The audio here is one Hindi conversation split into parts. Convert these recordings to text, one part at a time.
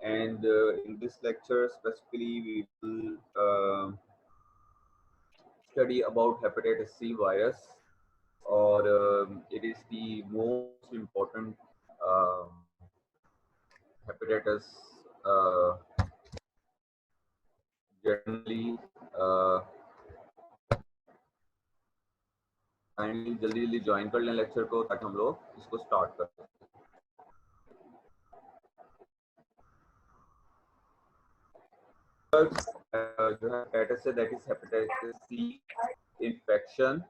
and in this lecture specifically we will study about hepatitis C virus, or it is the most important hepatitis generally. Kindly जल्दी जल्दी ज्वाइन कर लें लेक्चर को ताकि हम लोग इसको स्टार्ट कर सकें। जो है हेपेटाइटिस है that is hepatitis C infection,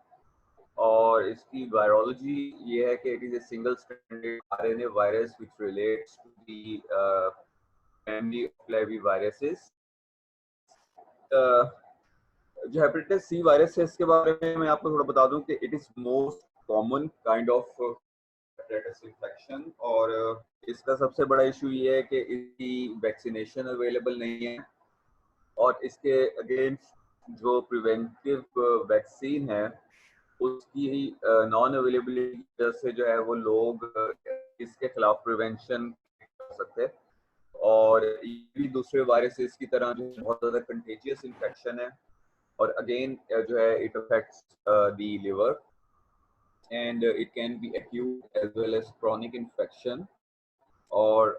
और इसकी वायरोलॉजी ये है कि it is a single stranded RNA virus which relates to the family of flaviviruses. जो हेपेटाइटिस सी वायरस है इसके बारे में मैं आपको थोड़ा बता दूं कि it is most common kind of hepatitis infection, और इसका सबसे बड़ा इशू ये है कि इसकी वैक्सीनेशन अवेलेबल नहीं है, और इसके अगेंस्ट जो प्रिवेंटिव वैक्सीन है उसकी नॉन अवेलेबिलिटी की वजह से जो है वो लोग इसके खिलाफ प्रिवेंशन कर सकते हैं। और ये भी दूसरे वायरसेस की तरह जो बहुत ज़्यादा कंटेजियस इन्फेक्शन है, और अगेन जो है it affects the liver and it can be acute as well as chronic infection. और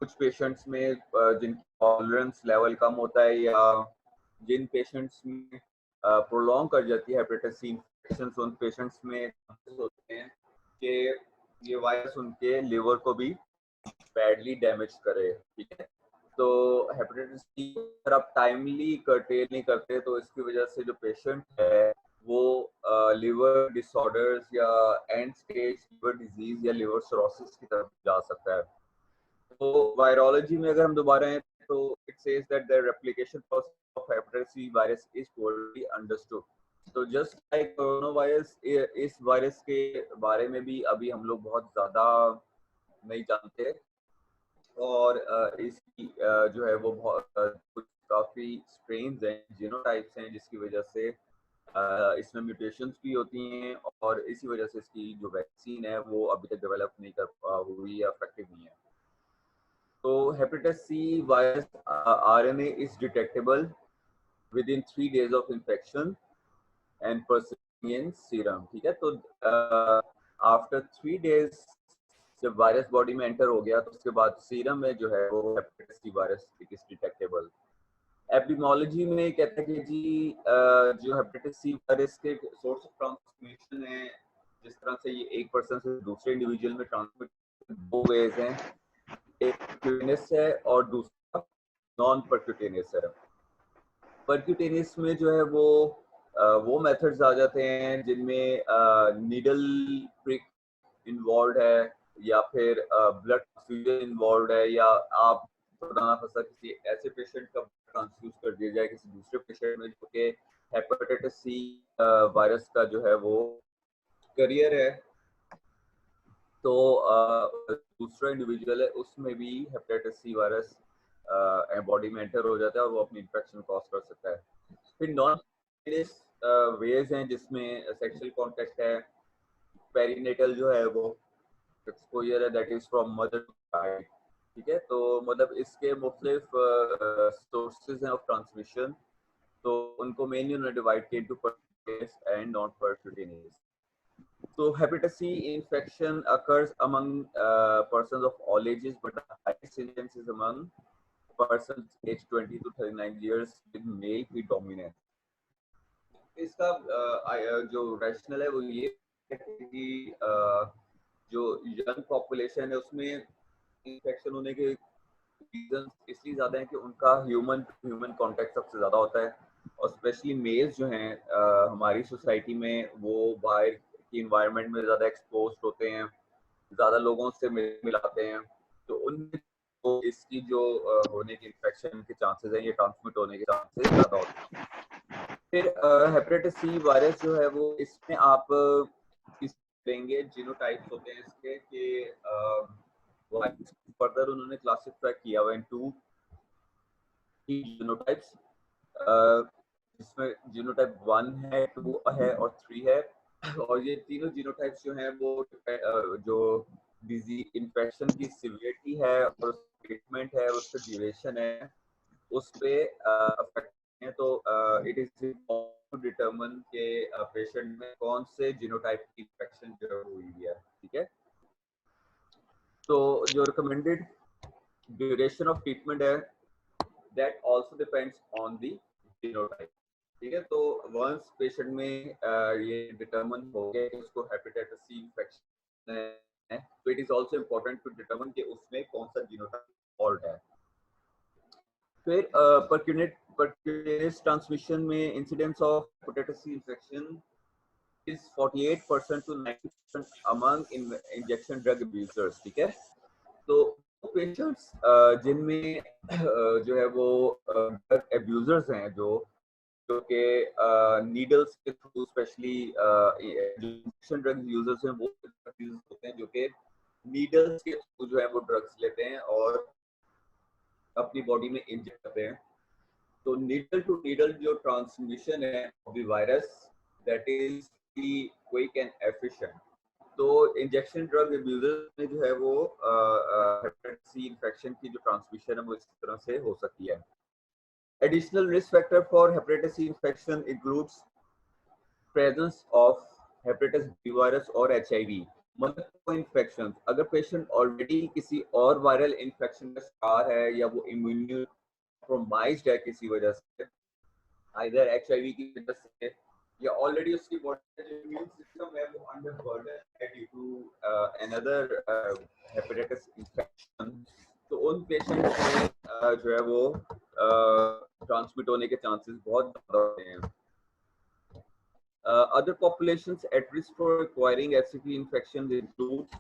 कुछ पेशेंट्स में जिनकी टॉलरेंस लेवल कम होता है, या जिन पेशेंट्स में प्रोलॉन्ग कर जाती है हेपेटाइटिस सी इन्फेक्शन, उन पेशेंट्स में होते हैं कि ये वायरस उनके लिवर को भी बैडली डैमेज करे। ठीक है, तो हेपेटाइटिस सी अगर आप टाइमली कर्टेल नहीं करते तो इसकी वजह से जो पेशेंट है वो लिवर डिसऑर्डर्स या एंड स्टेज लिवर डिजीज या लिवर सिरोसिस की तरफ जा सकता है। तो वायरोलॉजी में अगर हम दोबारा हैं तो it says that the replication process of hepatitis C virus is poorly understood. तो जस्ट लाइक कोरोना वायरस, इस वायरस के बारे में भी अभी हम लोग बहुत ज़्यादा नहीं जानते, और इसकी जो है वो बहुत कुछ काफ़ी स्ट्रेन्स हैं, जीनोटाइप्स हैं, जिसकी वजह से इसमें म्यूटेशंस भी होती हैं, और इसी वजह से इसकी जो वैक्सीन है वो अभी तक डेवलप नहीं कर हुई या इफेक्टिव नहीं है। तो hepatitis C virus RNA is detectable within 3 days of infection and persisting in serum. ठीक है, तो आफ्टर 3 days जब वायरस बॉडी में एंटर हो गया तो उसके बाद सीरम में जो है वो hepatitis C virus it is detectable. Epidemiology में कहते हैं कि जी जो हेपेटाइटिस सी वायरस के सोर्स ऑफ ट्रांसमिशन है, जिस तरह से ये एक पर्सन से दूसरे इंडिविजुअल में ट्रांसमिट, दो वेज हैं, एक परक्यूटेनियस है और दूसरा नॉन परक्यूटेनियस है। परक्यूटेनियस में जो है वो मेथड्स आ जाते हैं जिनमें नीडल प्रिक इन्वॉल्व है, या फिर ब्लड ट्रांसफ्यूजन इन्वॉल्व है, या आप खुदा ना खास्ता किसी ऐसे पेशेंट का ट्रांसफ्यूज कर दिया जाए किसी दूसरे पेशेंट में जो कि हेपेटाइटिस सी वायरस का जो है वो करियर है, तो दूसरा इंडिविजुअल है उसमें भी हेपेटाइटिस सी वायरस बॉडी में एंटर हो जाता है और वो अपनी इन्फेक्शन कॉज कर सकता है। फिर नॉन वेज हैं जिसमें सेक्सुअल कॉन्टेक्ट है, पेरिनेटल जो है वो एक्सपोजर है, that is from mother to child. ठीक है, तो मतलब इसके मुख्तलिफ सोर्सेज हैं ऑफ ट्रांसमिशन, तो उनको मेनली उन्होंने डिवाइड किया into percutaneous and non percutaneous. So hepatitis C infection occurs among persons of all ages, but the highest incidence is among persons aged 20 to 39 years with male predominance. इसका जो रैशनल है वो ये है कि जो यंग पॉपुलेशन है उसमें इन्फेक्शन होने के रीजन इसलिए ज़्यादा है कि उनका ह्यूमन ह्यूमन कॉन्टेक्ट सबसे ज़्यादा होता है, और स्पेशली मेल्स जो हैं हमारी सोसाइटी में वो बाहर की इन्वायरमेंट में ज़्यादा एक्सपोज होते हैं, ज़्यादा लोगों से मिलाते हैं, तो उनमें तो इसकी जो होने की इन्फेक्शन के चांसेस हैं, ये ट्रांसमिट होने के चांसेस ज़्यादा होते हैं। फिर हेपेटाइटिस सी वायरस जो है वो इसमें आप किस देंगे जीनोटाइप्स होते हैं इसके कि फर्दर उन्होंने क्लासिफाई किया हुआ इन 2 जीनोटाइप्स, जिसमें जीनोटाइप 1 है, 2 है और 3 है, और ये तीनों जीनोटाइप्स जो हैं वो जो डिजीज इन्फेक्शन की सिवियरिटी है और ट्रीटमेंट है, उसका ड्यूरेशन है, उस पे अफेक्ट है। तो इट इज टू डिटरमिन के पेशेंट में कौन से जीनोटाइप की इन्फेक्शन जो हुई है, ठीक है। तो जो रिकमेंडेड ड्यूरेशन ऑफ ट्रीटमेंट है, that also depends on the genotype, ठीक है। तो वंस पेशेंट में ये डिटरमिन हो गया कि उसको हेपेटाइटिस सी इन्फेक्शन है, तो it is also important to determine कि उसमें कौन सा जीनोटाइप फॉल्ट है। फिर परक्यूटेनियस ट्रांसमिशन में incidence of hepatitis C infection is 48% to 90% among injection drug abusers, ठीक है। तो पेशेंट्स जिनमें जो है वो ड्रग एब्यूजर्स हैं, जो कि नीडल्स के through, specially injection drug users हैं, वो होते हैं जो कि नीडल्स के थ्रू जो है वो ड्रग्स लेते हैं और अपनी बॉडी में इंजेक्ट करते हैं। तो नीडल टू नीडल जो ट्रांसमिशन है of the virus, that is quick and efficient. तो इंजेक्शन ड्रग एब्यूजर में जो है वो हेपेटाइटिस सी इन्फेक्शन की जो ट्रांसमिशन है वो इस तरह से हो सकती है। Additional risk factor for hepatitis C infection includes presence of hepatitis B virus और एचआईवी मल्टीपल इन्फेक्शन। अगर पेशेंट ऑलरेडी किसी और वायरल इन्फेक्शन का शिकार है या वो इम्यून कॉम्प्रोमाइज्ड है किसी वजह से, आइदर एचआईवी की वजह से या ऑलरेडी उसकी बॉडी का जो इम्यून सिस्टम है वो अंडर बर्डन है due to another hepatitis infection, तो उन पेशेंट्स में जो है वो ट्रांसमिट होने के चांसेस बहुत ज्यादा होते हैं। Other populations at risk for acquiring HCV infections include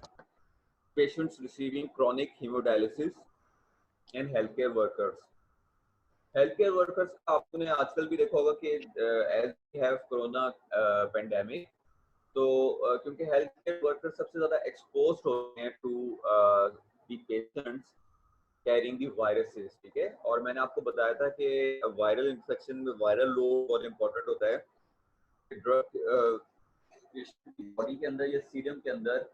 patients receiving chronic hemodialysis and healthcare workers. Health workers आपने आजकल भी देखा होगा कि as we have corona pandemic, तो क्योंकि हेल्थ केयर वर्कर्स सबसे ज्यादा एक्सपोज्ड होते हैं to the patients carrying the viruses, ठीक है। और मैंने आपको बताया था कि वायरल इन्फेक्शन में वायरल लोड बहुत इंपॉर्टेंट होता है। ड्रग बॉडी के अंदर या सीरम के अंदर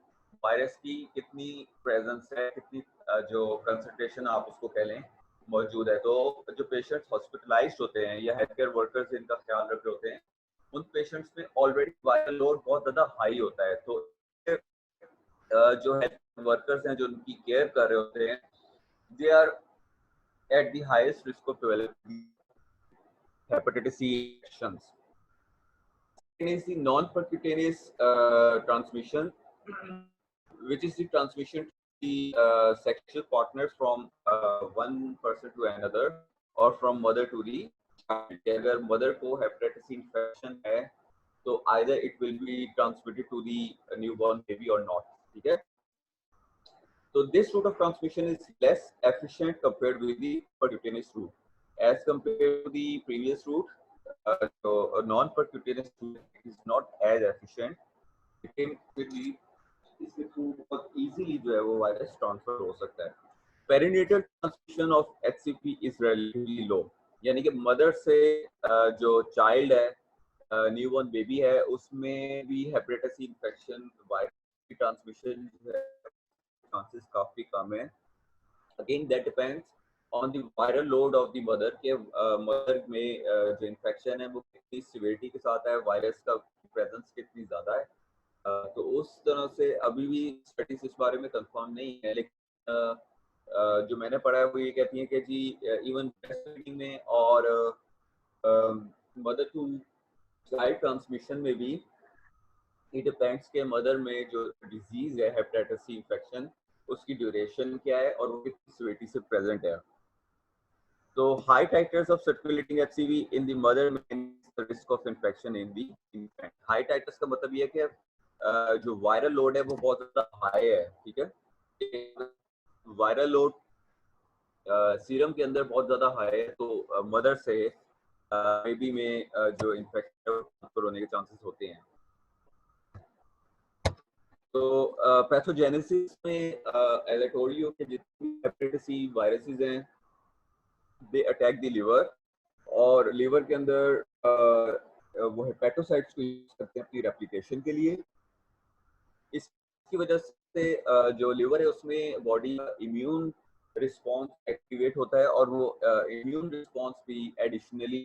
वायरस की कितनी प्रेजेंस है, कितनी जो कंसंट्रेशन आप उसको कह लें मौजूद है। तो जो पेशेंट्स हॉस्पिटलाइज्ड होते हैं या हेल्थ केयर वर्कर्स जिनका ख्याल रख रहे होते हैं, उन पेशेंट्स में ऑलरेडी वायरल लोड बहुत ज़्यादा हाई होता है। तो जो हेल्थ वर्कर्स हैं जो उनकी केयर कर रहे होते हैं, they are at the highest risk of developing hepatitis C infections. Is the non-percutaneous transmission, which is the transmission to the sexual partners from one person to another or from mother to the child. अगर mother को hepatitis C infection है, तो either it will be transmitted to the newborn baby or not, ठीक है। So this route of transmission is less efficient compared with the percutaneous route. As compared to the previous route, so a non-percutaneous route is not as efficient, लेकिन फिर भी इसके थ्रू बहुत इजीली जो है वो वायरस ट्रांसफर हो सकता है। Perinatal transmission of HCV is relatively low, यानी कि मदर से जो चाइल्ड है, न्यूबॉर्न बेबी है, उसमें भी हेपेटाइटिस सी इन्फेक्शन वायरस की ट्रांसमिशन जो है चांसेस काफी कम है। Again that depends on the viral load of the mother के मदर में जो इन्फेक्शन है वो कितनी सिवियरिटी के साथ है, वायरस का प्रेजेंस कितनी ज्यादा है। तो उस तरह से अभी भी स्टडीज इस बारे में कंफर्म नहीं है, लेकिन जो मैंने पढ़ा है वो ये कहती है कि जी इवन ब्रेस्ट फीडिंग में और मदर टू चाइल्ड ट्रांसमिशन में भी इट डिपेंड्स के मदर में जो डिजीज है हेपेटाइटिस सी इन्फेक्शन, उसकी ड्यूरेशन क्या है और वो कितनी सिवियरिटी से प्रेजेंट है। तो high titres of circulating HCV in the mother means the risk of infection in the infant. High titres का मतलब ये है कि जो वायरल लोड है वो बहुत ज्यादा हाई है, ठीक है। वायरल लोड सीरम के अंदर बहुत ज्यादा हाई है, तो मदर से बेबी में जो इन्फेक्शन ट्रांसफर होने के चांसेस होते हैं। तो पैथोजेनेसिस में एज आई टोल्ड यू कि जितनी हेपेटाइटिस सी वायरसेस हैं, दे अटैक द लिवर, और लिवर के अंदर वो हेपेटोसाइट्स को यूज करते हैं अपनी रेप्लिकेशन के लिए। इसकी वजह से जो लिवर है उसमें बॉडी इम्यून रिस्पॉन्स एक्टिवेट होता है और वो इम्यून रिस्पॉन्स भी एडिशनली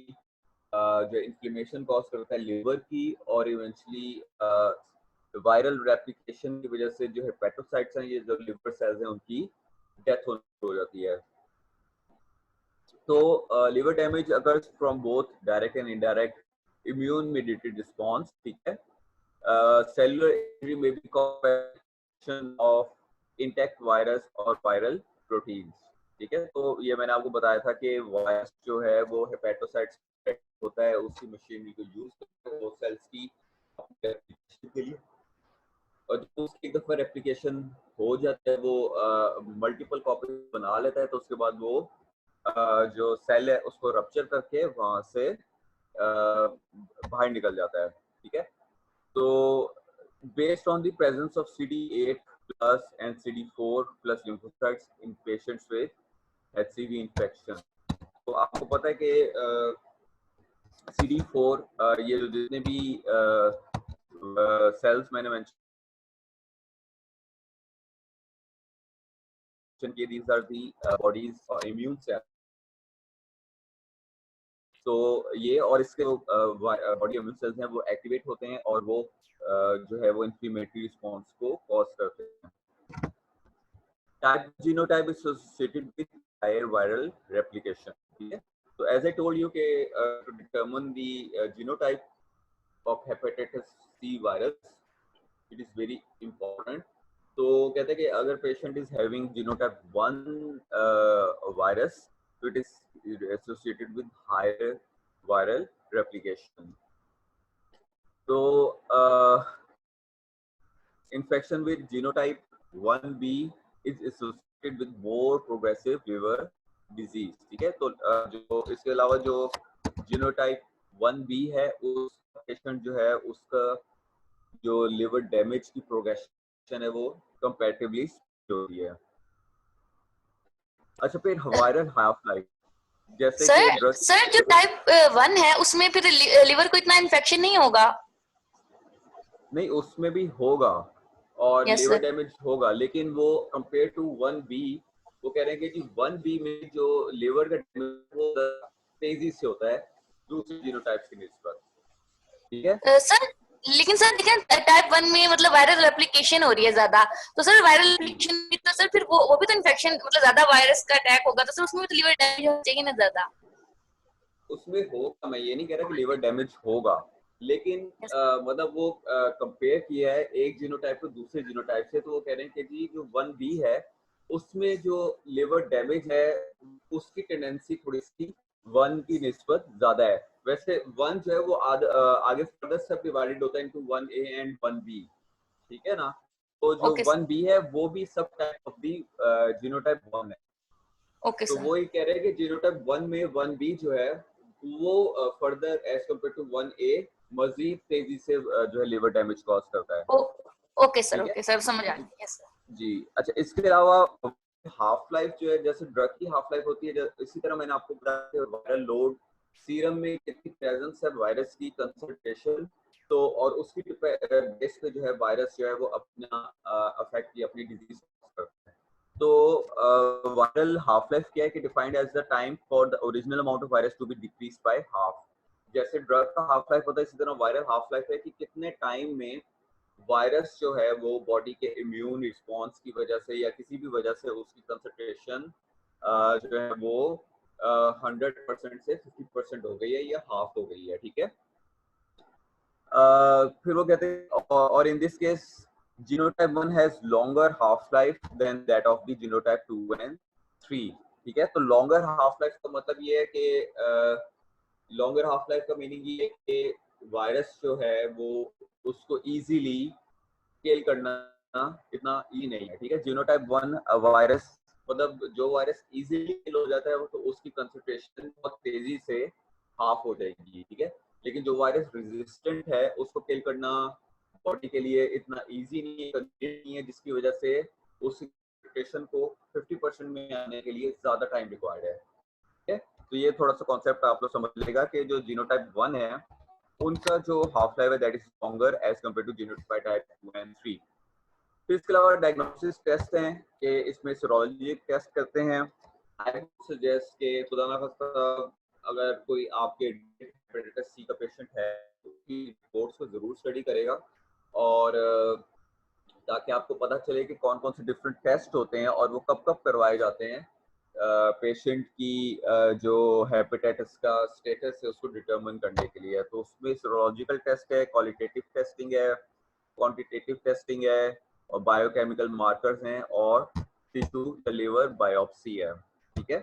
जो इन्फ्लेमेशन कॉज करता है लिवर की, और इवेंचुअली वायरल रेप्लिकेशन की वजह से जो हेपेटोसाइट्स हैं, ये जो लिवर सेल्स हैं, उनकी डेथ हो जाती है। तो liver damage occurs from both direct and indirect immune mediated response, ठीक है। सेलुलर इंजरी में भी कॉम्बिनेशन ऑफ इंटैक्ट वायरस और वायरल प्रोटीन्स, ठीक है। तो ये मैंने आपको बताया था कि वायरस जो है वो हेपेटोसाइट्स होता है, उसकी मशीनरी को यूज करते हैं वो सेल्स की रेप्लिकेशन के लिए, और जब उसकी एक दफा रेप्लिकेशन हो जाता है, वो मल्टीपल कॉपी बना लेता है, तो उसके बाद वो जो सेल है उसको रप्चर करके वहां से बाहर निकल जाता है, ठीक है। तो based on the presence of CD8 plus and CD4 plus lymphocytes in patients with HCV infection, तो आपको पता है कि CD4 ये जो जितने भी सेल्स मैंने मेंशन किए, these are the body's immune cells, तो ये और इसके बॉडी इम्यून सेल्स हैं वो एक्टिवेट होते हैं और वो जो है वो इन्फ्लेमेटरी रिस्पॉन्स को कॉज करते हैं। Type genotype is associated with higher viral replication, ठीक है। तो एज आई टोल्ड यू के to determine the genotype of hepatitis C virus, it is very important. तो कहते हैं कि अगर patient is having genotype 1 virus, तो it is associated with higher viral replication. तो infection with genotype 1b is associated with more progressive liver disease, ठीक है। तो जो इसके अलावा जो जीनोटाइप 1b है, उस पेशेंट जो है उसका जो लिवर डैमेज की प्रोग्रेशन है वो कंपैरेटिवली होती है। अच्छा, फिर वायरल हाफ लाइफ, जैसे कि सर जो टाइप 1 है उसमें फिर लिवर को इतना इन्फेक्शन नहीं होगा? नहीं, उसमें भी होगा और yes, लिवर डैमेज होगा, लेकिन वो कंपेयर टू 1b, वो कह रहे हैं कि जी 1b में जो लिवर का डैमेज वो तेजी से होता है दूसरे जीनोटाइप्स की निस्बत, ठीक है। सर लेकिन सर देखिए टाइप 1 में मतलब वायरल रेप्लिकेशन हो रही है ज्यादा, तो सर वायरल रेप्लिकेशन भी तो सर फिर वो भी तो इन्फेक्शन मतलब ज्यादा वायरस का अटैक होगा, तो सर उसमें भी तो लिवर डैमेज हो जाएगी ना ज्यादा? उसमें होगा, मैं ये नहीं कह रहा कि लिवर डैमेज होगा, लेकिन मतलब वो कंपेयर किया है एक जीनोटाइप को दूसरे जीनोटाइप से, तो वो कह रहे हैं कि जी जो 1b है उसमें जो लिवर डैमेज है उसकी टेंडेंसी थोड़ी सी 1 की निस्बत ज्यादा है। वैसे 1 जो है वो आगे फर्दर सब डिवाइडेड होता है इनटू 1a एंड 1b, ठीक है ना। तो जो ओके 1b है वो भी सब टाइप ऑफ दी जीनोटाइप 1 है। ओके तो सर वो ही कह रहे हैं कि जीनोटाइप 1 में 1b जो है वो further as compare to 1a मजीद तेजी से जो है लिवर डैमेज कॉज करता है, ओके सर ठीक है समझ आ गया। Yes sir. जी। अच्छा, इसके अलावा हाफ लाइफ जो है, जैसे ड्रग की हाफ लाइफ होती है, इसी तरह मैंने आपको बताया वायरल लोड, सीरम में कितनी प्रेजेंस है वायरस की कंसंट्रेशन, तो और उसकी बेस पे जो है वायरस जो है वो अपना अफेक्ट की अपनी डिजीज करता है। तो वायरल हाफ लाइफ क्या है कि defined as the time for the original amount of virus to be decrease by half. जैसे ड्रग का हाफ लाइफ होता है, इसी तरह वायरल हाफ लाइफ है कि कितने टाइम में वायरस जो है वो बॉडी के इम्यून रिस्पॉन्स की वजह से या किसी भी वजह से उसकी कंसंट्रेशन जो है वो 100% से 50% हो गई है या हाफ हो गई है, ठीक है। फिर वो कहते हैं और in this case genotype 1 has longer half life than that of the genotype 2 and 3, ठीक है। तो लॉन्गर हाफ लाइफ का मतलब ये है कि लॉन्गर हाफ लाइफ का मीनिंग ये है कि वायरस जो है वो उसको इजीली स्केल करना इतना ई नहीं है, ठीक है। जीनोटाइप 1 वायरस मतलब जो वायरस इजीली किल हो जाता है तो उसकी कंसंट्रेशन बहुत तेजी से हाफ हो जाएगी, ठीक है। लेकिन जो वायरस रेजिस्टेंट है उसको किल करना बॉडी के लिए इतना इजी नहीं है, जिसकी वजह से उस कंसंट्रेशन को 50% में आने के लिए ज्यादा टाइम रिक्वायर्ड है, ठीक है। तो ये थोड़ा सा कॉन्सेप्ट आप लोग समझ लेगा कि जो जीनोटाइप 1 है उनका जो हाफ लाइफ है that is longer as compare to genotype 2 and 3। फिर इसके अलावा डायग्नोसिस टेस्ट हैं कि इसमें सीरोलॉजी टेस्ट करते हैं। आई सजेस्ट के खुदा ना खास्ता अगर कोई आपके हेपेटाइटिस सी का पेशेंट है तो उसकी रिपोर्ट्स को जरूर स्टडी करेगा, और ताकि आपको पता चले कि कौन कौन से डिफरेंट टेस्ट होते हैं और वो कब कब करवाए जाते हैं पेशेंट की जो हेपेटाइटिस का स्टेटस है उसको डिटरमिन करने के लिए। तो उसमें सीरोलॉजिकल टेस्ट है, क्वालिटेटिव टेस्टिंग है, क्वांटिटेटिव टेस्टिंग है, और बायोकेमिकल मार्कर्स हैं, और टिश्यू लिवर बायोप्सी है। ठीक है,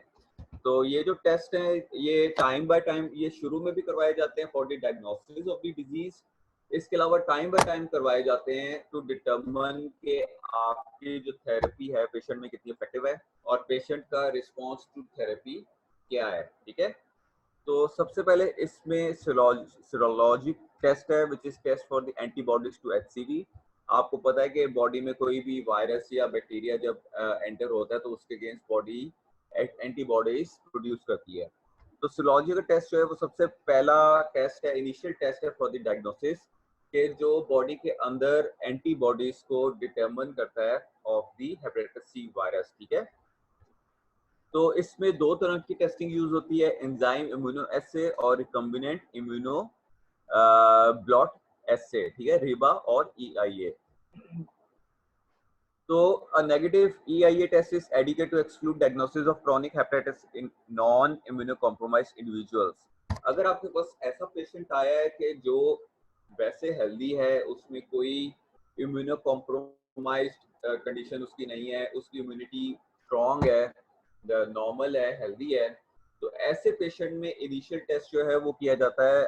तो ये जो टेस्ट हैं ये टाइम बाय टाइम ये शुरू में भी करवाए जाते हैं for the diagnosis of the disease. इसके अलावा टाइम बाय टाइम करवाए जाते हैं टू डिटरमिन के आपकी जो थेरेपी है पेशेंट में कितनी इफेक्टिव है और पेशेंट का रिस्पॉन्स टू थेरेपी क्या है। ठीक है, तो सबसे पहले इसमें सीरोलॉजिक टेस्ट है which is test for the antibodies to HCV. आपको पता है कि बॉडी में कोई भी वायरस या बैक्टीरिया जब एंटर होता है तो उसके अगेंस्ट बॉडी एंटीबॉडीज प्रोड्यूस करती है। तो सीरोलॉजी का टेस्ट जो है वो सबसे पहला टेस्ट है, इनिशियल टेस्ट है फॉर द डायग्नोसिस के जो बॉडी के अंदर एंटीबॉडीज को डिटरमिन करता है of the hepatitis C virus. ठीक है, तो इसमें दो तरह की टेस्टिंग यूज होती है, एंजाइम इम्यूनो एसे और रिकम्बिनेंट इम्यूनो ब्लॉट एसे। ठीक है, रिबा और EIA। तो a negative EIA test is adequate to exclude diagnosis of chronic hepatitis in non-immunocompromised individuals। अगर आपके पास ऐसा पेशेंट आया है कि जो वैसे हेल्दी है, उसमें कोई इम्यूनो कॉम्प्रोमाइज्ड कंडीशन उसकी नहीं है, उसकी इम्यूनिटी स्ट्रॉन्ग है, नॉर्मल है, हेल्दी है, तो ऐसे पेशेंट में इनिशियल टेस्ट जो है वो किया जाता है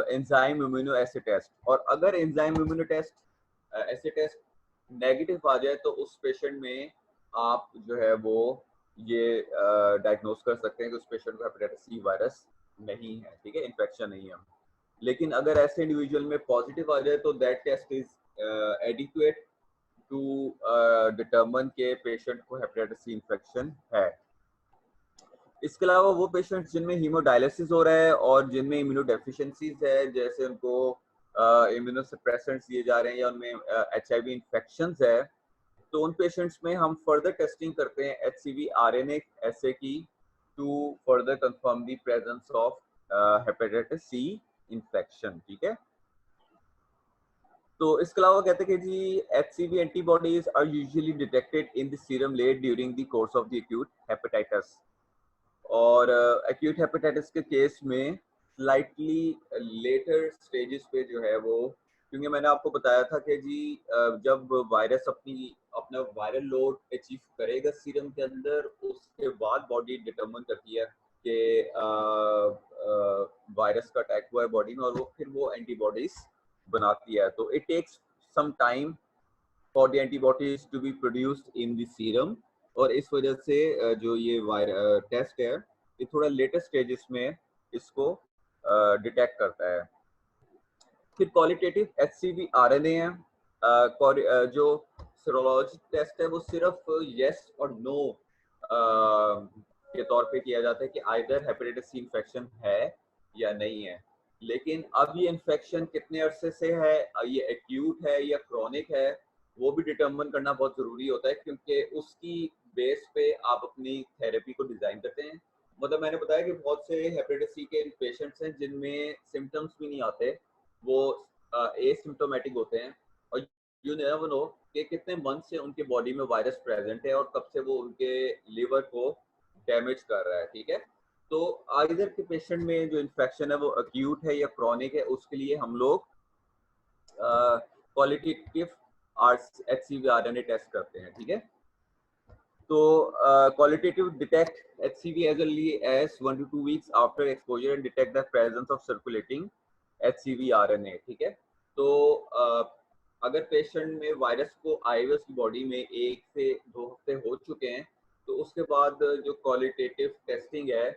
एंजाइम इम्यूनो एसे टेस्ट। और अगर एंजाइम इम्यूनो टेस्ट ऐसे टेस्ट नेगेटिव आ जाए तो उस पेशेंट में आप जो है वो ये डायग्नोस कर सकते हैं कि उस पेशेंट को हेपेटाइटिस सी वायरस नहीं है। ठीक है, इन्फेक्शन नहीं है। लेकिन अगर ऐसे इंडिविजुअल में पॉजिटिव आ जाए तो that test is adequate to determine के पेशेंट को हेपेटाइटिस सी इन्फेक्शन है। इसके अलावा वो पेशेंट्स जिनमें हीमोडायलिसिस हो रहा है और जिनमें इम्यूनो डेफिशिएंसीज है, जैसे उनको इम्यूनो सप्रेसेंट्स दिए जा रहे हैं या उनमें HIV इन्फेक्शंस है, तो उन पेशेंट्स में हम फर्दर टेस्टिंग करते हैं HCV RNA एसे की to further confirm the presence of hepatitis C infection. ठीक है, तो इसके अलावा कहते हैं कि जी HCV antibodies are usually detected in the serum late during the course of the acute hepatitis. और एक्यूट हेपेटाइटिस के केस में स्लाइटली लेटर स्टेजेस पे जो है वो, क्योंकि मैंने आपको बताया था कि जी जब वायरस अपना वायरल लोड अचीव करेगा सीरम के अंदर, उसके बाद बॉडी डिटरमिन करती है कि वायरस का अटैक हुआ है बॉडी में, और वो फिर वो एंटीबॉडीज बनाती है। तो it takes some time for the antibodies to be produced in the serum, और इस वजह से जो ये टेस्ट है ये थोड़ा लेटेस्ट स्टेजेस में इसको डिटेक्ट करता है। फिर क्वालिटेटिव HCV RNA है, जो सीरोलॉजी टेस्ट है वो सिर्फ यस और नो के तौर पे किया जाता है कि आइदर हेपेटाइटिस सी इन्फेक्शन है या नहीं है। लेकिन अब ये इन्फेक्शन कितने अरसे से है, ये एक्यूट है या क्रॉनिक है, वो भी डिटरमिन करना बहुत जरूरी होता है, क्योंकि उसकी बेस पे आप अपनी थेरेपी को डिजाइन करते हैं। मतलब मैंने बताया कि बहुत से हेपेटाइटिस सी के पेशेंट्स हैं जिनमें सिम्टम्स भी नहीं आते, वो एसिम्प्टोमेटिक होते हैं, और यू नेवर नो कि कितने मंथ से उनके बॉडी में वायरस प्रेजेंट है और कब से वो उनके लिवर को डैमेज कर रहा है। ठीक है, तो आइदर के पेशेंट में जो इन्फेक्शन है वो एक्यूट है या क्रॉनिक है, उसके लिए हम लोग क्वालिटेटिव HCV RNA टेस्ट करते हैं। ठीक है, तो qualitative detect HCV as early as 1 to 2 weeks after exposure and detect the presence of circulating HCV RNA। ठीक है, तो अगर पेशेंट में वायरस को आए हुए उसकी बॉडी में 1 से 2 हफ्ते हो चुके हैं, तो उसके बाद जो क्वालिटेटिव टेस्टिंग है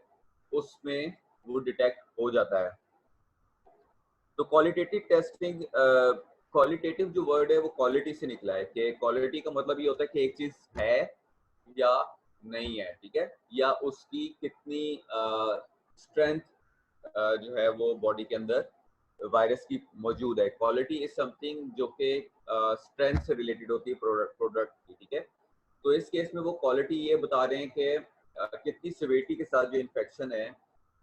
उसमें वो डिटेक्ट हो जाता है। तो क्वालिटेटिव टेस्टिंग, क्वालिटेटिव जो वर्ड है वो क्वालिटी से निकला है, कि क्वालिटी का मतलब ये होता है कि एक चीज है या नहीं है। ठीक है, या उसकी कितनी स्ट्रेंथ जो है वो बॉडी के अंदर वायरस की मौजूद है। क्वालिटी इज समथिंग जो कि स्ट्रेंथ से रिलेटेड होती है प्रोडक्ट की, ठीक है। तो इस केस में वो क्वालिटी ये बता रहे हैं कि कितनी सिवियरिटी के साथ जो इन्फेक्शन है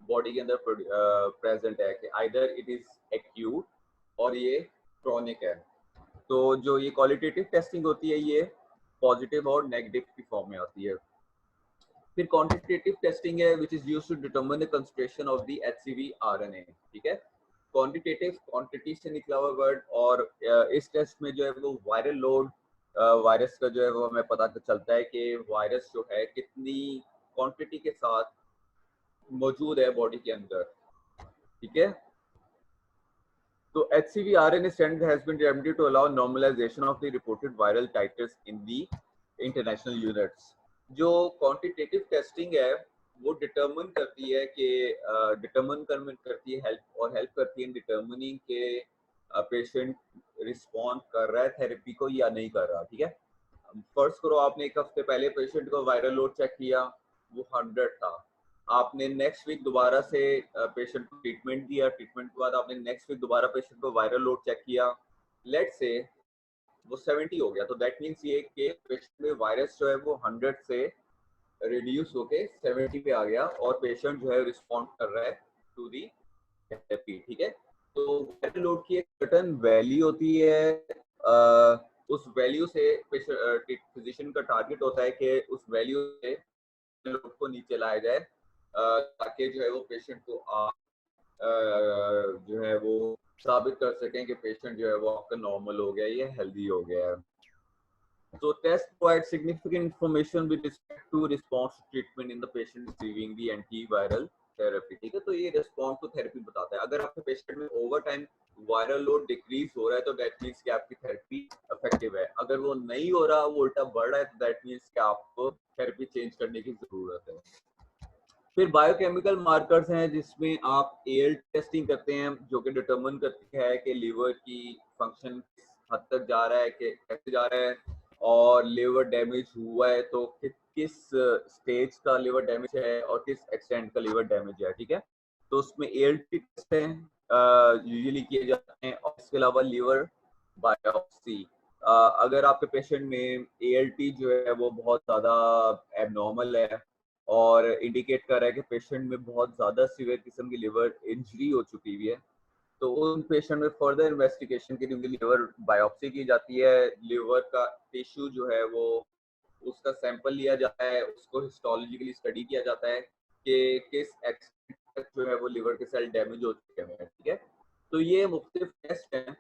बॉडी के अंदर प्रेजेंट है, कि आइदर इट इज एक्यूट और ये क्रॉनिक है। तो जो ये क्वालिटेटिव टेस्टिंग होती है ये पॉजिटिव और नेगेटिव की फॉर्म में आती है। फिर क्वांटिटेटिव टेस्टिंग है which is used to determine the concentration of the HCV RNA, ठीक है। क्वांटिटेटिव क्वांटिटी से निकला हुआ वर्ड, और इस टेस्ट में जो है वो वायरल लोड वायरस का जो है वो हमें पता चलता है कि वायरस जो है कितनी क्वांटिटी के साथ मौजूद है बॉडी के अंदर, ठीक है। तो HCV RNA strand has been determined to allow normalization of the reported viral titers in the international units. जो क्वांटिटेटिव टेस्टिंग है वो डिटरमिन करती है कि करती है हेल्प करती है डिटरमिनिंग के पेशेंट रिस्पॉन्ड कर रहा है थेरेपी को या नहीं कर रहा, ठीक है। फर्स्ट करो आपने एक हफ्ते पहले पेशेंट को वायरल लोड चेक किया, वो 100 था। आपने नेक्स्ट वीक दोबारा से पेशेंट को ट्रीटमेंट दिया, ट्रीटमेंट के बाद आपने नेक्स्ट वीक दोबारा पेशेंट को वायरल लोड चेक किया, लेट से वो 70 हो गया, तो दैट मीन्स ये कि पेशेंट में वायरस जो है वो 100 से रिड्यूस होके 70 पे आ गया और पेशेंट जो है रिस्पॉन्ड कर रहा है टू दी थेरेपी, ठीक है। तो वायरल लोड की एक सर्टेन वैल्यू होती है, उस वैल्यू से फिजिशियन का टारगेट होता है कि उस वैल्यू से लोड को नीचे लाया जाए ताकि जो है वो पेशेंट को जो है वो साबित कर सकें कि पेशेंट जो है वो आपका नॉर्मल हो गया, ये हेल्दी हो गया है। So test provides significant information with respect to response to treatment in the patient receiving the antiviral therapy, ठीक है। तो ये रिस्पॉन्स टू थेरेपी बताता है। अगर आपके पेशेंट में over time viral load decrease हो रहा है तो दैट मीन्स कि आपकी थेरेपी इफेक्टिव है। अगर वो नहीं हो रहा, वो उल्टा बढ़ रहा है, तो दैट मीन्स कि आपको थेरेपी चेंज करने की जरूरत है। फिर बायोकेमिकल मार्कर्स हैं जिसमें आप एल टेस्टिंग करते हैं जो कि डिटरमिन करती है कि लीवर की फंक्शन किस हद तक जा रहा है, कि कैसे जा रहा है, और लिवर डैमेज हुआ है तो किस स्टेज का लिवर डैमेज है और किस एक्सटेंट का लिवर डैमेज है, ठीक है। तो उसमें एएलटी टेस्ट हैं यूजुअली किए जाते हैं, और इसके अलावा लिवर बायोप्सी। अगर आपके पेशेंट में एएलटी जो है वो बहुत ज़्यादा एबनॉर्मल है और इंडिकेट कर रहा है कि पेशेंट में बहुत ज़्यादा सीवियर किस्म की लिवर इंजरी हो चुकी हुई है, तो उन पेशेंट में फर्दर इन्वेस्टिगेशन के लिए उनकी लिवर बायोप्सी की जाती है। लिवर का टिश्यू जो है वो उसका सैंपल लिया जाता है, उसको हिस्टोलॉजिकली स्टडी किया जाता है कि किस एक्सटेंट तक जो है वो लिवर के सेल डैमेज हो चुके हैं, ठीक है। तो ये मुख्तलिफ टेस्ट हैं।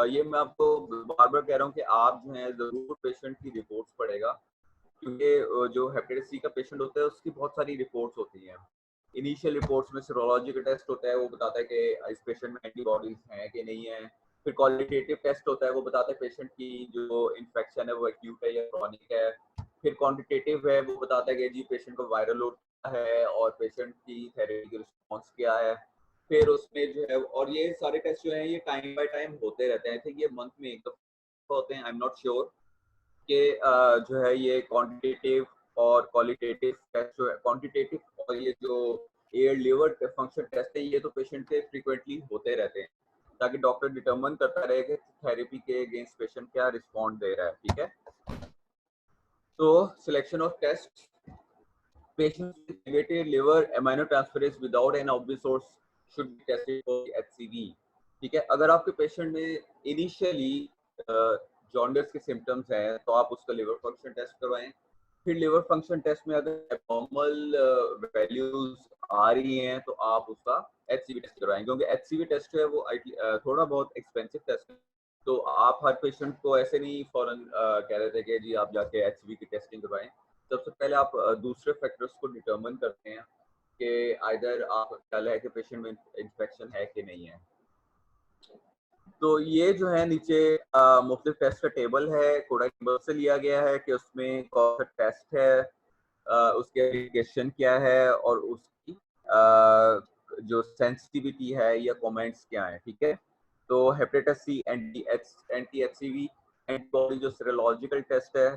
ये मैं आपको बार बार कह रहा हूँ कि आप जो है ज़रूर पेशेंट की रिपोर्ट्स पढ़ेगा, क्योंकि जो हेपेटाइटिस सी का पेशेंट होता है उसकी बहुत सारी रिपोर्ट्स होती हैं। इनिशियल रिपोर्ट्स में सीरोलॉजी का टेस्ट होता है, वो बताता है कि इस पेशेंट में एंटीबॉडीज हैं कि नहीं है। फिर क्वालिटेटिव टेस्ट होता है, वो बताता है पेशेंट की जो इन्फेक्शन है वो एक्यूट है या क्रॉनिक है। फिर क्वांटिटेटिव है, वो बताता है कि जी पेशेंट को वायरल लोड क्या है और पेशेंट की थेरेपी की रिस्पॉन्स क्या है। फिर उसमें जो है, और ये सारे टेस्ट जो है ये टाइम बाय टाइम होते रहते हैं, आई थिंक ये मंथ में एक दफा होते हैं, आई एम नॉट श्योर कि जो है ये क्वांटिटेटिव और क्वालिटेटिव टेस्ट जो है, क्वांटिटेटिव और ये जो एयर लिवर फंक्शन टेस्ट है ये तो पेशेंट के फ्रीक्वेंटली होते रहते हैं ताकि डॉक्टर डिटरमिन करता रहे कि थेरेपी के अगेंस्ट पेशेंट क्या रिस्पॉन्ड दे रहा है, ठीक है। तो selection of test, patients with elevated liver aminotransferase without an obvious source should be tested for HCV, ठीक है। अगर आपके पेशेंट में इनिशियली जॉन्डिस के सिम्टम्स हैं तो आप उसका लिवर फंक्शन टेस्ट करवाएं। फिर लिवर फंक्शन टेस्ट में अगर एबनॉर्मल वैल्यूज आ रही हैं तो आप उसका HCV टेस्ट करवाएं, क्योंकि HCV टेस्ट जो है वो थोड़ा बहुत एक्सपेंसिव टेस्ट है। तो आप हर पेशेंट को ऐसे नहीं फौरन कह रहे थे कि जी आप जाके HCV की टेस्टिंग करवाएं। सबसे पहले आप दूसरे फैक्टर्स को डिटरमिन करते हैं कि आइदर आप ख्याल है कि पेशेंट में इन्फेक्शन है कि नहीं है। तो ये जो है नीचे मुख्तलिफ टेस्ट का टेबल है, कोडा टेबल से लिया गया है कि उसमें कौन सा टेस्ट है, उसके एप्लीकेशन क्या है और उसकी जो सेंसिटिविटी है या कमेंट्स क्या है, ठीक है। तो hepatitis C anti HCV antibody जो सीरोलॉजिकल टेस्ट है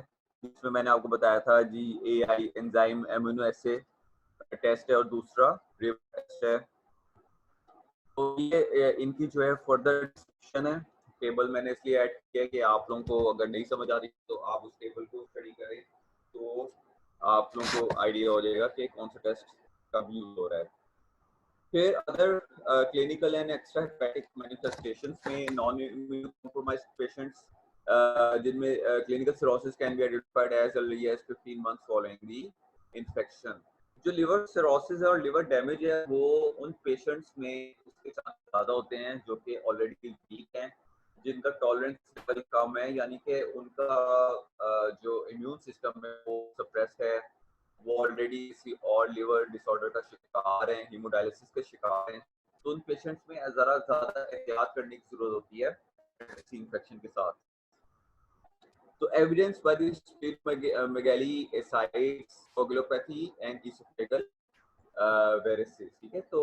जिसमें मैंने आपको बताया था जी AI enzyme amino acid test है और दूसरा रिवर टेस्ट है। तो ये इनकी जो है फर्दर डिस्कशन है। टेबल मैंने इसलिए ऐड किया कि आप लोगों को अगर नहीं समझ आ रही तो आप उस टेबल को स्टडी करें तो आप लोगों को आइडिया हो जाएगा कि कौन सा टेस्ट कब यूज हो रहा है। फिर other clinical and extra hepatic manifestations में नॉन इम्यूनोकॉम्प्रोमाइज्ड पेशेंट्स जिनमें clinical cirrhosis can be identified as early as 15 months following the infection. जो लिवर सिरोसिस और लिवर डैमेज है वो उन पेशेंट्स में उसके चांस ज़्यादा होते हैं जो कि ऑलरेडी वीक हैं, जिनका टॉलरेंस लेवल कम है, यानी कि उनका जो इम्यून सिस्टम है वो सप्रेस्ड है, वो ऑलरेडी किसी और लिवर डिसऑर्डर का शिकार हैं, हीमोडायलिसिस के शिकार हैं। तो उन पेशेंट्स में ज़रा ज़्यादा एहतियात करने की ज़रूरत होती है इन्फेक्शन के साथ। तो evidence by the splenomegaly, ascites, coagulopathy and oesophageal varices, ठीक है। तो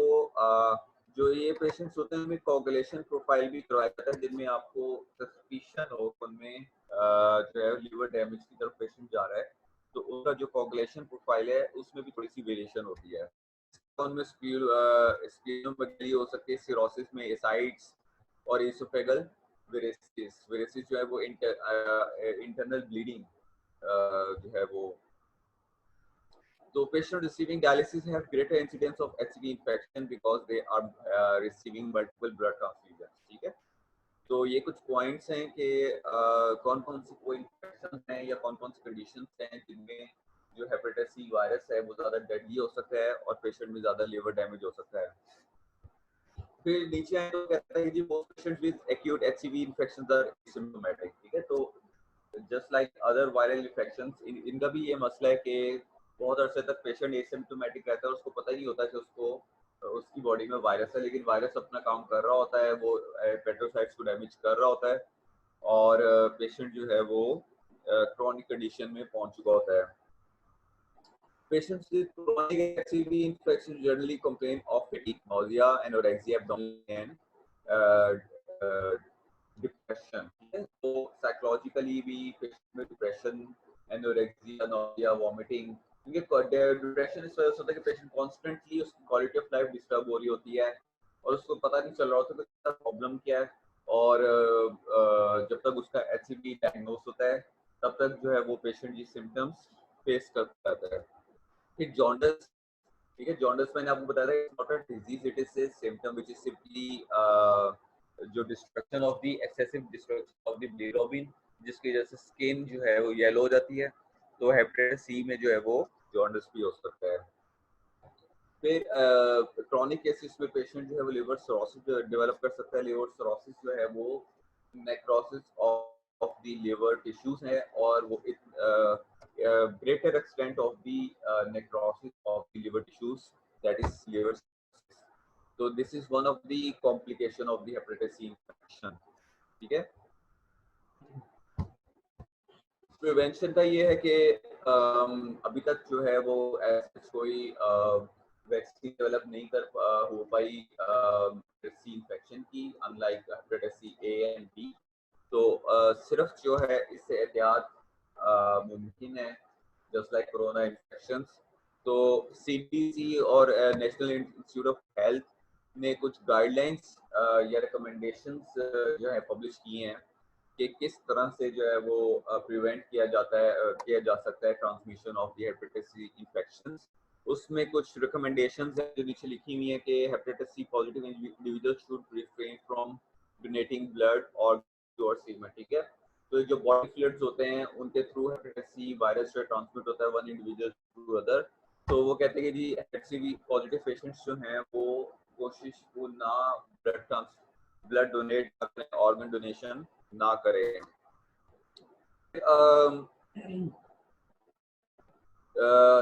जो ये पेशेंट्स होते हैं उनमें कोगुलेशन प्रोफाइल भी करवाया जाता है, जिनमें आपको सस्पिशन हो उनमें जो है लिवर डैमेज की तरफ पेशेंट जा रहा है, तो उनका जो कोगुलेशन प्रोफाइल है उसमें भी थोड़ी सी वेरिएशन होती है। उनमें स्प्लीनोमेगाली हो सकती है, सिरोसिस में एसाइट्स और इसोफेगल वेरिसेस। वेरिसेस जो है वो इंटरनल ब्लीडिंग जो है वो। So patients receiving dialysis have greater incidence of HCV infection because they are receiving multiple blood transfusions, ठीक है। तो ये कुछ पॉइंट्स हैं कि कौन कौन सी कोई इन्फेक्शन हैं या कौन कौन सी कंडीशंस हैं जिनमें जो हेपेटाइटिस सी वायरस है वो ज़्यादा डेडली हो सकता है और पेशेंट में ज़्यादा लिवर डैमेज हो सकता है। फिर नीचे आए तो कहता है कि most patients with acute HCV infections are asymptomatic, ठीक है। तो just like other viral infections इनका भी ये मसला है कि बहुत अरसे तक पेशेंट एसिम्प्टोमेटिक रहता है, उसको पता ही नहीं होता कि उसको उसकी बॉडी में वायरस है, लेकिन वायरस अपना काम कर रहा होता है, वो पेट्रोसाइट्स को डैमेज कर रहा होता है और पेशेंट जो है वो क्रोनिक कंडीशन में पहुंच चुका होता है। Patients with chronic HCV infection generally complain of fatigue, nausea, anorexia, abdominal pain, uh, uh, depression. तो psychologically भी patient में depression, anorexia, nausea, vomiting, क्योंकि डिप्रेशन इस वजह से होता है कि पेशेंट कॉन्स्टेंटली उसकी क्वालिटी ऑफ लाइफ डिस्टर्ब हो रही होती है और उसको पता नहीं चल रहा होता कि प्रॉब्लम क्या है, और जब तक उसका एचसीवी डायग्नोस होता है तब तक जो है वो पेशेंट ये सिम्टम्स फेस करता है। फिर जॉन्डिस, ठीक है। जॉन्डिस मैंने आपको बताया था, not a disease, it is a symptom which is simply जो destruction of the excessive destruction of the bilirubin, जिसकी वजह से स्किन जो है वो येलो हो जाती है। तो हेपेटाइटिस सी में जो है वो जॉन्डिस भी हो सकता है। फिर क्रॉनिक केसेस में पेशेंट जो है वो लिवर सिरोसिस डेवलप कर सकता है। लिवर सिरोसिस जो है वो necrosis of the liver tissues है और वो greater extent of the necrosis of the liver tissues, that is liver. So this is one of the complication of the hepatitis C infection, ठीक है। प्रिवेंशन का ये है कि अभी तक जो है वो कोई वैक्सीन डेवलप नहीं कर हो पाई सी इन्फेक्शन की, unlike hepatitis C A and B. तो सिर्फ जो है इससे एहतियात मुमकिन है जस्ट लाइक कोरोना इन्फेक्शंस। तो सीडीसी और नेशनल इंस्टीट्यूट ऑफ हेल्थ ने कुछ गाइडलाइंस या रिकमेंडेशंस जो है पब्लिश किए हैं कि किस तरह से जो है वो प्रिवेंट किया जा सकता है transmission of the hepatitis C infections. उसमें कुछ रिकमेंडेशंस है जो नीचे लिखी हुई है कि hepatitis C positive individuals should refrain from donating blood और सीमेंट, ठीक है। तो जो बॉडी फ्लूइड्स होते हैं उनके थ्रू हेपेटाइटिस सी वायरस जो ट्रांसमिट होता है वन इंडिविजुअल टू अदर। तो वो कहते हैं कि जी एचसीवी पॉजिटिव पेशेंट्स जो हैं वो कोशिश को ना ब्लड डोनेट ना करें, ऑर्गन डोनेशन ना करें।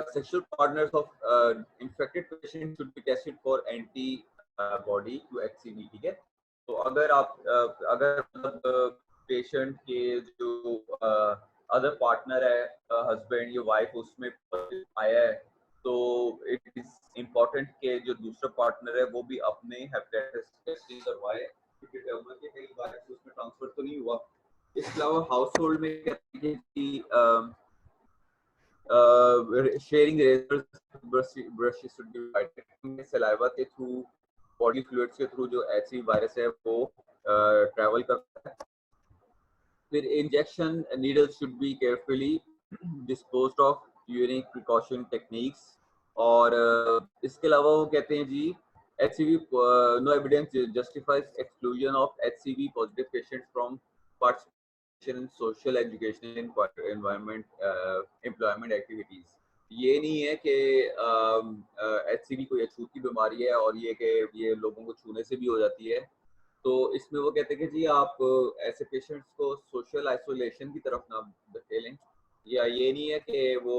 Sexual partners of infected patients should be tested for antibody to HCV, ठीक है। तो अगर मतलब पेशेंट के जो अदर पार्टनर है, हस्बैंड या वाइफ, उसमें आया है तो इट इज इम्पोर्टेंट कि जो दूसरा पार्टनर है वो भी अपने हेपेटाइटिस टेस्टिंग करवाए क्योंकि कई वायरस उसमें ट्रांसफर तो नहीं हुआ। इसके अलावा हाउस होल्ड में कहते हैं कि sharing razors, brushes should be provided. Saliva के थ्रू बॉडी फ्लूइड्स के थ्रू जो HCV वायरस है वो ट्रैवल करता है। फिर injection needles should be carefully disposed of using precaution techniques. और इसके अलावा वो कहते हैं जी HCV no evidence justifies exclusion of HCV positive patients from participation in social education environment employment activities. ये नहीं है कि HCV कोई अछूत की बीमारी है और ये कि ये लोगों को छूने से भी हो जाती है। तो इसमें वो कहते हैं कि जी आप ऐसे पेशेंट्स को सोशल आइसोलेशन की तरफ ना धकेलें, या ये नहीं है कि वो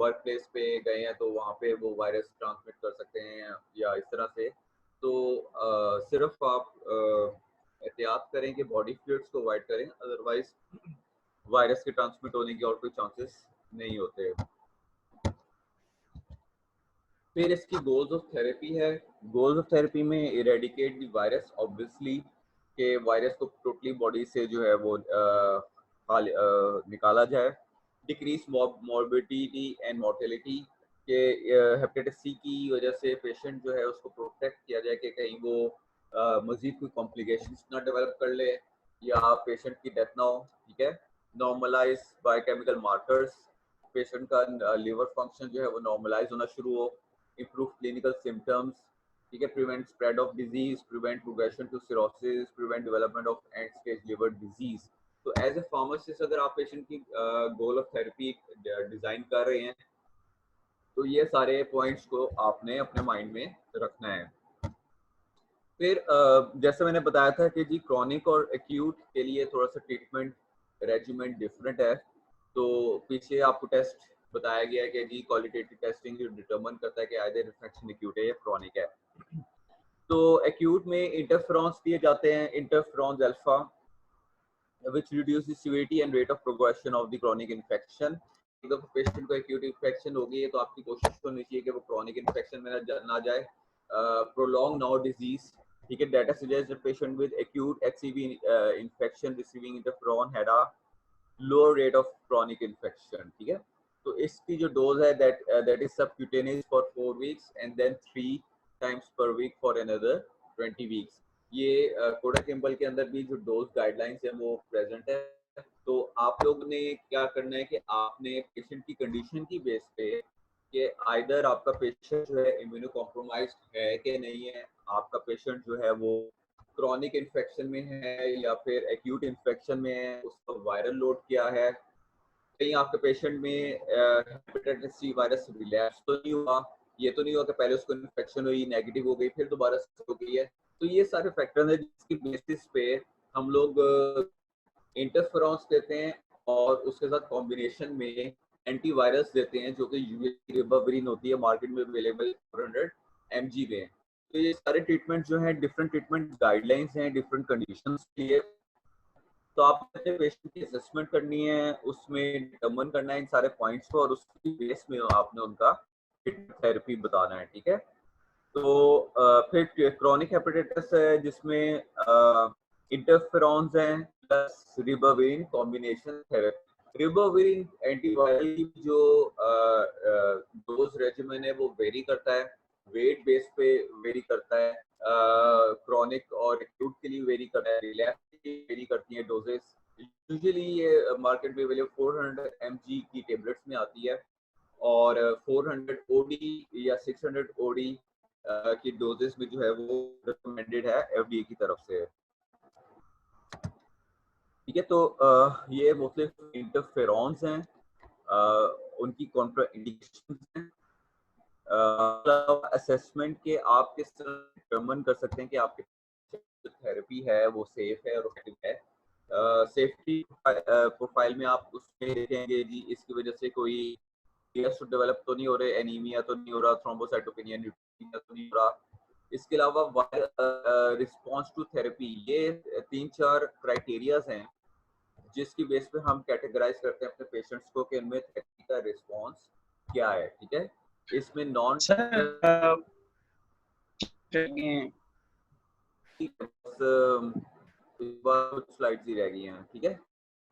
वर्क प्लेस पे गए हैं तो वहाँ पे वो वायरस ट्रांसमिट कर सकते हैं या इस तरह से। तो सिर्फ आप एहतियात करें कि बॉडी फ्लूइड्स को अवॉइड करें, अदरवाइज वायरस के ट्रांसमिट होने के और कोई चांसेस नहीं होते। फिर इसकी गोल्स ऑफ थेरेपी है। गोल्स ऑफ थेरेपी में इरेडिकेट द वायरस, ऑब्वियसली कि वायरस को टोटली बॉडी से जो है वो निकाला जाए। डिक्रीज मॉर्बिडिटी एंड मोर्टेलिटी के हेपेटाइटिस सी की वजह से पेशेंट जो है उसको प्रोटेक्ट किया जाए कि कहीं वो मजीद कोई कॉम्प्लिकेशंस ना डेवलप कर ले या पेशेंट की डेथ ना हो। ठीक है। नॉर्मलाइज बायोकेमिकल मार्कर्स, पेशेंट का लिवर फंक्शन जो है वो नॉर्मलाइज होना शुरू हो। improve clinical symptoms, ठीक है, prevent spread of disease, prevent progression to cirrhosis, prevent development of end stage liver disease। तो एज ए फार्मासिस्ट अगर आप पेशेंट की गोल ऑफ थेरेपी डिजाइन कर रहे हैं तो ये सारे पॉइंट्स को आपने अपने माइंड में रखना है। फिर जैसे मैंने बताया था कि जी क्रॉनिक और एक्यूट के लिए थोड़ा सा ट्रीटमेंट रेजिमेंट डिफरेंट है। तो पीछे आपको टेस्ट बताया गया है कि जी क्वालिटेटिव टेस्टिंग जो डिटरमिन करता है कि आइदर इन्फेक्शन एक्यूट है या क्रॉनिक है। तो एक्यूट में इंटरफेरॉन्स दिए जाते हैं, interferons alpha which reduce the severity and rate of progression of the chronic infection। अगर पेशेंट को एक्यूट इन्फेक्शन होगी है तो आपकी कोशिश होनी चाहिए कि वो क्रॉनिक इन्फेक्शन में ना जाए। प्रोलॉन्ग नाउ डिजीज, ठीक है, data suggest that patient with acute HCV infection receiving interferon had a lower rate of chronic infection। ठीक है। तो इसकी जो डोज है that is subcutaneous for 4 weeks and then 3 times per week for another 20 weeks। ये कोडा किम्बल के अंदर भी जो डोज गाइडलाइंस है वो प्रेजेंट है। तो आप लोग ने क्या करना है कि आपने पेशेंट की कंडीशन की बेस पे कि आइदर आपका पेशेंट जो है इम्यूनो कॉम्प्रोमाइज्ड है कि नहीं है, आपका पेशेंट जो है वो क्रॉनिक इन्फेक्शन में है या फिर एक्यूट इन्फेक्शन में है, उसका वायरल लोड क्या है, कहीं आपके पेशेंट में हेपेटाइटिस सी वायरस रिलैप्स तो नहीं हुआ, ये तो नहीं हुआ कि पहले उसको इन्फेक्शन हुई नेगेटिव हो गई फिर दोबारा हो गई है। तो ये सारे फैक्टर हैं जिसकी बेसिस पे हम लोग इंटरफेरॉन्स देते हैं और उसके साथ कॉम्बिनेशन में एंटीवायरस देते हैं जो कि रिबाविरिन होती है, मार्केट में अवेलेबल 400 mg में। तो ये सारे ट्रीटमेंट जो है डिफरेंट ट्रीटमेंट गाइडलाइंस हैं डिफरेंट कंडीशंस के लिए। तो आप अपने पेशेंट की असेसमेंट करनी है, उसमें डिटरमिन करना है इन सारे पॉइंट्स को और उसकी बेस में आपने उनका थेरेपी बताना है। ठीक है। तो फिर क्रॉनिक हेपेटाइटिस है जिसमें इंटरफेरॉन्स हैं plus ribavirin combination therapy. Ribavirin antiviral की जो डोज रेजिमेन है वो वेरी करता है, वेट बेस पे वेरी करता है, क्रॉनिक और एक्यूट के लिए वेरी करता है, रिलैप्स के लिए वेरी करती है डोजेस। यूजुअली ये मार्केट में अवेलेबल 400 mg की टेबलेट्स में आती है और 400 OD या 600 OD की डोजेस में जो है वो रिकमेंडेड है FDA की तरफ से। ठीक है। तो ये मुख्तलिफ इंटरफेरॉन्स हैं, उनकी कॉन्ट्राइंडिकेशंस हैं, असेसमेंट के आप किस तरह डिटरमिन कर सकते हैं कि आपके थेरेपी है वो सेफ है और इफेक्टिव है। सेफ्टी प्रोफाइल में आप उसमें देखेंगे जी इसकी वजह से कोई डेवलप तो नहीं हो रहे, एनीमिया तो नहीं हो रहा, थ्रोम्बोसाइटोपेनिया न्यूट्रीनिया तो नहीं हो रहा। इसके अलावा रिस्पॉन्स टू थेरेपी, ये 3-4 क्राइटेरियाज हैं जिसकी बेस पे हम कैटेगराइज करते हैं अपने पेशेंट्स को कि इनमें थेरेपी का रिस्पॉन्स क्या है। ठीक है। इसमें नॉन स्लाइड्स ही रह गई हैं। ठीक है।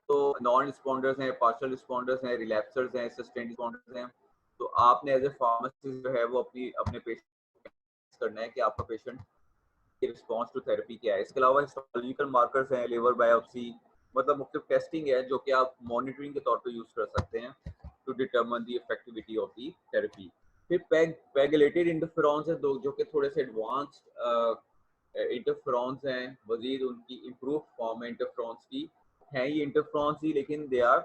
तो नॉन रिस्पॉन्डर्स हैं, पार्शियल रिस्पॉन्डर्स हैं, रिलैप्सर्स हैं, सस्टेन्ड रिस्पॉन्डर्स हैं। तो आपने एज ए फार्मासिस्ट जो है वो अपने पेशेंट करना है कि आपका पेशेंट रिस्पॉन्स टू थेरेपी क्या है। इसके अलावा हिस्टोलॉजिकल मार्कर्स हैं, लिवर बायोप्सी, मतलब मुख्तलिफ टेस्टिंग है जो कि आप मॉनिटरिंग के तौर पे यूज कर सकते हैं to determine the effectiveness of the therapy. फिर पेगलेटेड इंटरफेरॉन्स है जो कि थोड़े से एडवांस्ड इंटरफेरॉन्स हैं, मजीद उनकी इम्प्रूव फॉर्म है इंटरफेरॉन्स की, हैं ये इंटरफेरॉन्स ही लेकिन they are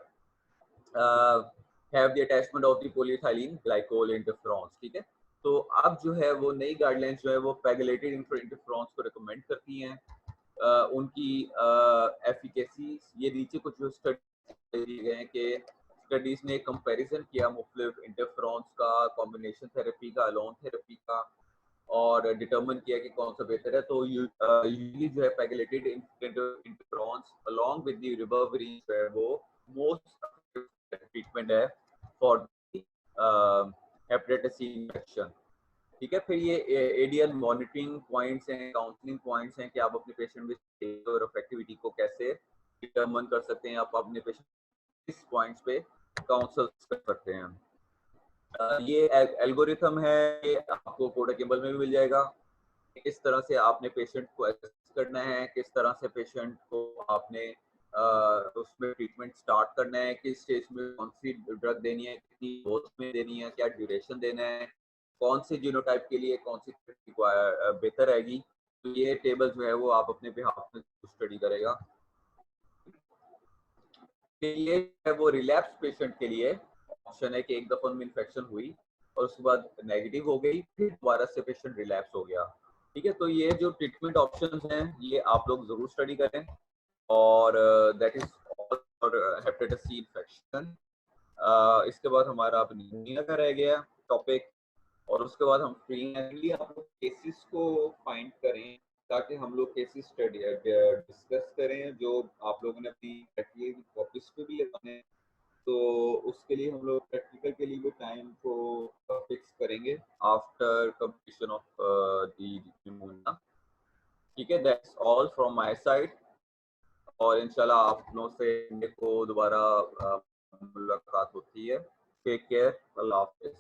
have the attachment of the polyethylene glycol interferons, ठीक है। तो अब जो है वो नई गाइडलाइंस जो है वो पेगलेटेड इंटरफेरॉन्स को रिकमेंड करती हैं। उनकी एफिकेसी, ये नीचे कुछ जो स्टडी दिए गए हैं कि स्टडीज ने कंपैरिजन किया मुख्तलिफ इंटरफेरॉन्स का, कॉम्बिनेशन थेरेपी का, अलोन थेरेपी का, और डिटरमिन किया कि कौन सा बेहतर है। तो यूजुअली जो है pegylated interferons along with the ribavirin जो है वो मोस्ट ट्रीटमेंट है फॉर हेपेटाइटिस सी इन्फेक्शन, ठीक है। फिर ये एडीएल मॉनिटरिंग पॉइंट्स हैं, काउंसलिंग पॉइंट्स हैं कि आप अपने पेशेंट में और इफेक्टिविटी को कैसे डिटरमिन कर सकते हैं, आप अपने पेशेंट किस पॉइंट्स पे काउंसल कर सकते हैं। ये एल्गोरिथम है, ये आपको कोड केबल में भी मिल जाएगा। किस तरह से आपने पेशेंट को एसेस करना है, किस तरह से पेशेंट को आपने उसमें ट्रीटमेंट स्टार्ट करना है, किस स्टेज में कौन सी ड्रग देनी है, कितनी डोज में देनी है, क्या ड्यूरेशन देना है, कौन से जीनोटाइप के लिए कौन सी बेहतर रहेगी। तो ये टेबल जो है वो आप अपने बिहाफ में स्टडी करेगा। ये है वो रिलैप्स पेशेंट के लिए ऑप्शन है कि एक दफा उनमें इन्फेक्शन हुई और उसके बाद नेगेटिव हो गई, फिर दोबारा से पेशेंट रिलैप्स हो गया, ठीक है। तो ये जो ट्रीटमेंट ऑप्शंस हैं ये आप लोग जरूर स्टडी करें, और that is all for hepatitis C infection. इसके बाद हमारा अब निमोनिया का रह गया टॉपिक, और उसके बाद हम फ्री हैं आप लोग केसेस को फाइंड करें ताकि हम लोग केसेस स्टडी डिस्कस करें जो आप लोगों ने अपनी प्रैक्टिकल कॉपीज पे भी लगाने हैं। तो उसके लिए हम लोग प्रैक्टिकल के लिए भी टाइम को फिक्स करेंगे after completion of the pneumonia, ठीक है। That's all from my side, और इंशाल्लाह आप लोगों से को दोबारा मुलाकात होती है। टेक केयर, अल्लाह हाफिज।